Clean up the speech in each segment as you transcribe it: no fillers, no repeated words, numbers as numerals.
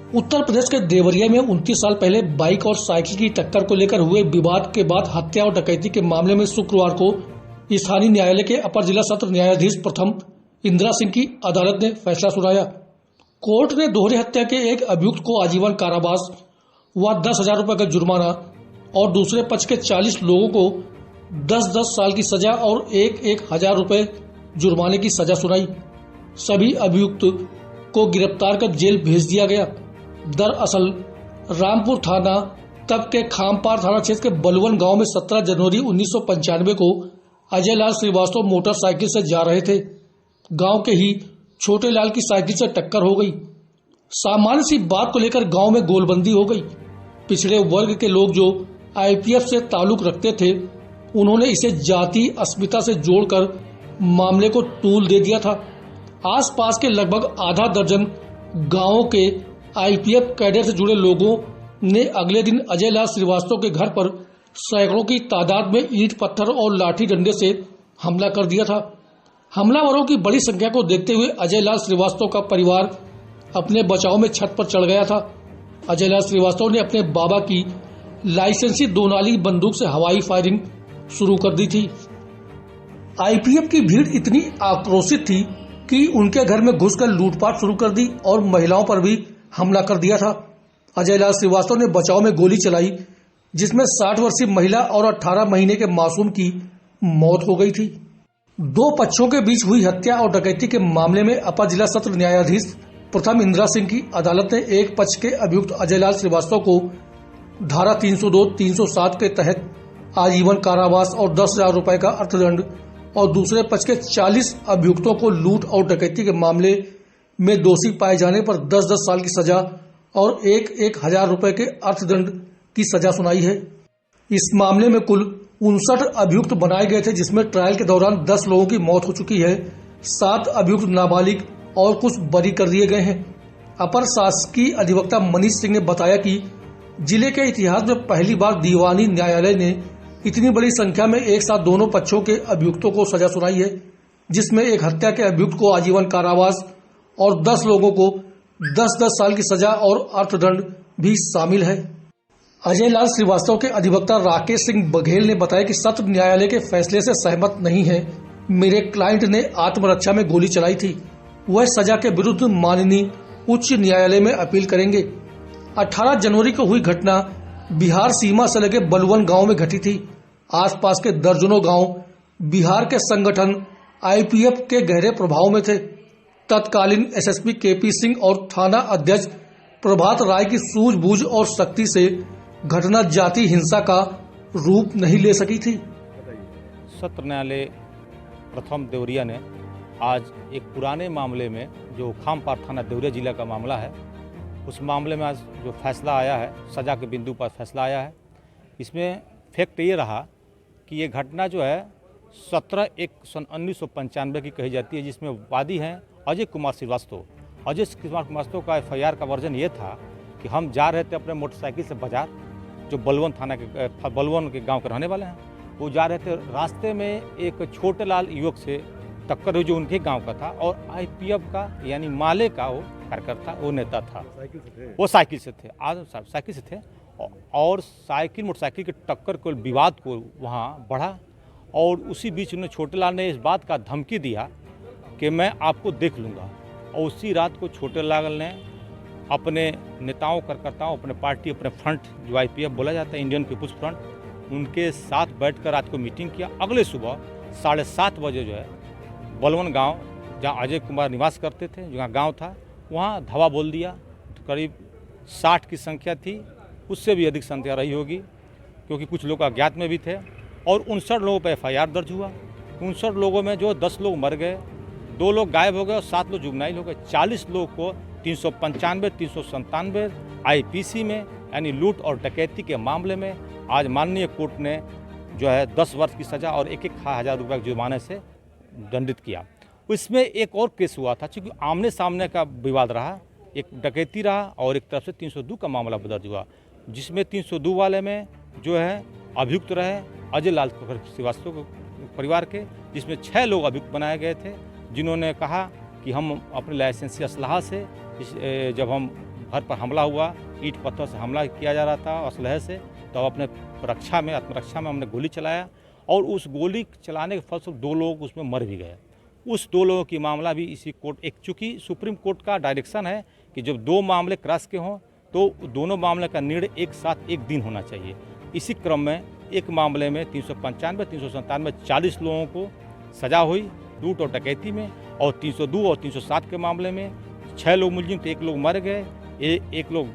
उत्तर प्रदेश के देवरिया में 29 साल पहले बाइक और साइकिल की टक्कर को लेकर हुए विवाद के बाद हत्या और डकैती के मामले में शुक्रवार को स्थानीय न्यायालय के अपर जिला सत्र न्यायाधीश प्रथम इंदिरा सिंह की अदालत ने फैसला सुनाया। कोर्ट ने दोहरी हत्या के एक अभियुक्त को आजीवन कारावास व 10,000 रुपए का जुर्माना और दूसरे पक्ष के 40 लोगों को 10-10 साल की सजा और 1,000 रुपए जुर्माने की सजा सुनाई। सभी अभियुक्त को गिरफ्तार कर जेल भेज दिया गया। दरअसल रामपुर थाना तब के खामपार थाना क्षेत्र के बलवन गांव में 17 जनवरी 1995 को अजय लाल श्रीवास्तव मोटरसाइकिल से जा रहे थे। गांव के ही छोटे लाल की साइकिल से टक्कर हो गई। सामान्य सी बात को लेकर गांव में गोलबंदी हो गई। पिछड़े वर्ग के लोग जो आईपीएफ से ताल्लुक रखते थे, उन्होंने इसे जाति अस्मिता से जोड़कर मामले को तूल दे दिया था। आसपास के लगभग आधा दर्जन गांवों के आईपीएफ कैडर से जुड़े लोगों ने अगले दिन अजय लाल श्रीवास्तव के घर पर सैकड़ों की तादाद में ईंट पत्थर और लाठी डंडे से हमला कर दिया था। हमलावरों की बड़ी संख्या को देखते हुए अजय लाल श्रीवास्तव का परिवार अपने बचाव में छत पर चढ़ गया था। अजय लाल श्रीवास्तव ने अपने बाबा की लाइसेंसी 2 नाली बंदूक से हवाई फायरिंग शुरू कर दी थी। आईपीएफ की भीड़ इतनी आक्रोशित थी कि उनके घर में घुसकर लूटपाट शुरू कर दी और महिलाओं पर भी हमला कर दिया था। अजय लाल श्रीवास्तव ने बचाव में गोली चलाई, जिसमें 60 वर्षीय महिला और 18 महीने के मासूम की मौत हो गई थी। दो पक्षों के बीच हुई हत्या और डकैती के मामले में अपर जिला सत्र न्यायाधीश प्रथम इंदिरा सिंह की अदालत ने एक पक्ष के अभियुक्त अजय लाल श्रीवास्तव को धारा 302-307 के तहत आजीवन कारावास और 10,000 रुपए का अर्थदंड और दूसरे पक्ष के 40 अभियुक्तों को लूट और डकैती के मामले में दोषी पाए जाने पर 10-10 साल की सजा और 1,000 रुपए के अर्थदंड की सजा सुनाई है। इस मामले में कुल 59 अभियुक्त बनाए गए थे, जिसमें ट्रायल के दौरान 10 लोगों की मौत हो चुकी है। 7 अभियुक्त नाबालिग और कुछ बरी कर दिए गए हैं। अपर शासकीय अधिवक्ता मनीष सिंह ने बताया कि जिले के इतिहास में पहली बार दीवानी न्यायालय ने इतनी बड़ी संख्या में एक साथ दोनों पक्षों के अभियुक्तों को सजा सुनाई है, जिसमें एक हत्या के अभियुक्त को आजीवन कारावास और 10 लोगों को 10-10 साल की सजा और अर्थदंड भी शामिल है। अजय लाल श्रीवास्तव के अधिवक्ता राकेश सिंह बघेल ने बताया कि सत्र न्यायालय के फैसले से सहमत नहीं है। मेरे क्लाइंट ने आत्मरक्षा में गोली चलाई थी। वह सजा के विरुद्ध माननीय उच्च न्यायालय में अपील करेंगे। 18 जनवरी को हुई घटना बिहार सीमा से लगे बलवन गांव में घटी थी। आसपास के दर्जनों गांव बिहार के संगठन आईपीएफ के गहरे प्रभाव में थे। तत्कालीन एसएसपी केपी सिंह और थाना अध्यक्ष प्रभात राय की सूझबूझ और शक्ति से घटना जाति हिंसा का रूप नहीं ले सकी थी। सत्र न्यायालय प्रथम देवरिया ने आज एक पुराने मामले में, जो खामपार थाना देवरिया जिला का मामला है, उस मामले में आज जो फैसला आया है, सजा के बिंदु पर फैसला आया है। इसमें फैक्ट ये रहा कि ये घटना जो है 17/1/1995 की कही जाती है, जिसमें वादी हैं अजय कुमार श्रीवास्तव। अजय कुमार श्रीवास्तव का एफआईआर का वर्जन ये था कि हम जा रहे थे अपने मोटरसाइकिल से बाजार, जो बलवन थाना के बलवन के गांव के रहने वाले हैं। वो जा रहे थे, रास्ते में एक छोटे लाल युवक से टक्कर हुई जो उनके गांव का था और आईपीएफ का यानी माले का वो कार्यकर्ता, वो नेता था। वो साइकिल से थे, आज साइकिल से थे और साइकिल मोटरसाइकिल के टक्कर को, विवाद को वहाँ बढ़ा और उसी बीच उन्हें छोटे लाल ने इस बात का धमकी दिया कि मैं आपको देख लूँगा। और उसी रात को छोटे लाल ने अपने नेताओं कार्यकर्ताओं, अपने पार्टी, अपने फ्रंट जो आईपीएफ बोला जाता है, इंडियन पीपुल्स फ्रंट, उनके साथ बैठकर रात को मीटिंग किया। अगले सुबह 7:30 बजे जो है बलवन गांव, जहां अजय कुमार निवास करते थे, जहां गांव था, वहां धावा बोल दिया। तो करीब 60 की संख्या थी, उससे भी अधिक संख्या रही होगी, क्योंकि कुछ लोग अज्ञात में भी थे। और 59 लोगों पर एफआईआर दर्ज हुआ। 59 लोगों में जो 10 लोग मर गए, 2 लोग गायब हो गए और 7 लोग जुगनाइल हो गए। 40 लोग को 395, 397 आईपीसी में यानी लूट और डकैती के मामले में आज माननीय कोर्ट ने जो है 10 वर्ष की सजा और 1,000 रुपये जुर्माने से दंडित किया। इसमें एक और केस हुआ था, चूँकि आमने सामने का विवाद रहा, एक डकैती रहा और एक तरफ से 302 का मामला दर्ज हुआ, जिसमें 302 वाले में जो है अभियुक्त रहे अजय लाल श्रीवास्तव परिवार के, जिसमें 6 लोग अभियुक्त बनाए गए थे, जिन्होंने कहा कि हम अपने लाइसेंसी असलहा से जब हम घर पर हमला हुआ, ईंट पत्थर से हमला किया जा रहा था असलहे से, तो अपने रक्षा में आत्मरक्षा में हमने गोली चलाया और उस गोली चलाने के फलस्वरूप 2 लोग उसमें मर भी गए। उस 2 लोगों की मामला भी इसी कोर्ट एक, चूँकि सुप्रीम कोर्ट का डायरेक्शन है कि जब 2 मामले क्रॉस के हों तो दोनों मामले का निर्णय एक साथ एक दिन होना चाहिए। इसी क्रम में एक मामले में 395, 397, 40 लोगों को सजा हुई लूट और डकैती में, और 302 और 307 के मामले में 6 लोग मुलजिम थे, 1 लोग मर गए, 1 लोग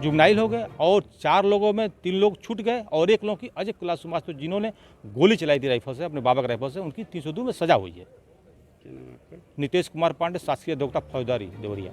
जुगनाइल हो गए और 4 लोगों में 3 लोग छूट गए और 1 लोग की अजय कुमार श्रीवास्तव जिन्होंने गोली चलाई थी राइफल से, अपने बाबा के राइफल से, उनकी 302 में सजा हुई है। नितेश कुमार पांडे, शासकीय अधिवक्ता फौजदारी देवरिया।